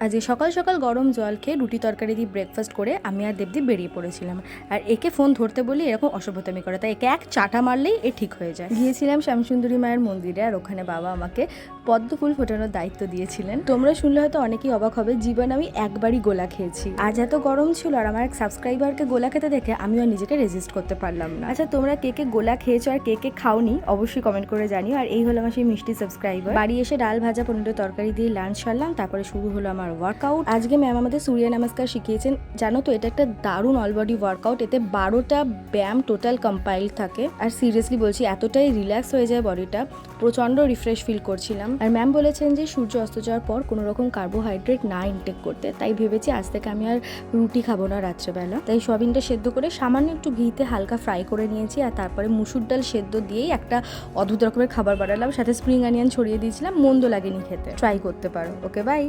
আজকে সকাল সকাল গরম জল খেয়ে রুটি তরকারি দিয়ে ব্রেকফাস্ট করে আমি আর দেবদীপ বেরিয়ে পড়েছিলাম। আর একে ফোন ধরতে বলি এরকম অসভ্যতামি করে, তাই একে এক চাটা মারলেই এ ঠিক হয়ে যায়। গিয়েছিলাম শ্যামসুন্দরী মায়ের মন্দিরে, আর ওখানে বাবা আমাকে পদ্ম ফুল ফোটানোর দায়িত্ব দিয়েছিলেন। তোমরা শুনলে হয়তো অনেকেই অবাক হবে, জীবনে আমি একবারই গোলা খেয়েছি। আজ এত গরম ছিল আর আমার এক সাবস্ক্রাইবারকে গোলা খেতে দেখে আমিও নিজেকে রেজিস্ট করতে পারলাম না। আচ্ছা, তোমরা কে কে গোলা খেয়েছো আর কে কে খাওনি অবশ্যই কমেন্ট করে জানিও। আর এই হলো আমার সেই মিষ্টি সাবস্ক্রাইবার। বাড়ি এসে ডাল ভাজা পনিরের তরকারি দিয়ে লাঞ্চ সারলাম, তারপরে শুরু হলো আমার ওয়ার্কআউট। আজকে ম্যাম আমাদের সূর্য নমস্কার শিখিয়েছেন। জানো তো, এটা একটা দারুণ অল বডি ওয়ার্কআউট। এতে 12টা ব্যায়াম টোটাল কম্পাইল থাকে। আর সিরিয়াসলি বলছি, এতটাই রিল্যাক্স হয়ে যায় বডিটা, প্রচণ্ড রিফ্রেশ ফিল করছিলাম। আর ম্যাম বলেছেন যে সূর্য অস্ত যাওয়ার পর কোনো রকম কার্বোহাইড্রেট না ইনটেক করতে। তাই ভেবেছি আজ থেকে আমি আর রুটি খাবো না রাত্রেবেলা। তাই সয়াবিনটা সেদ্ধ করে সামান্য একটু ঘিতে হালকা ফ্রাই করে নিয়েছি, আর তারপরে মুসুর ডাল সেদ্ধ দিয়েই একটা অদ্ভুত রকমের খাবার বানালাম। সাথে স্প্রিং অনিয়ন ছড়িয়ে দিয়েছিলাম, মন্দ লাগেনি খেতে। ট্রাই করতে পারো। ওকে, বাই।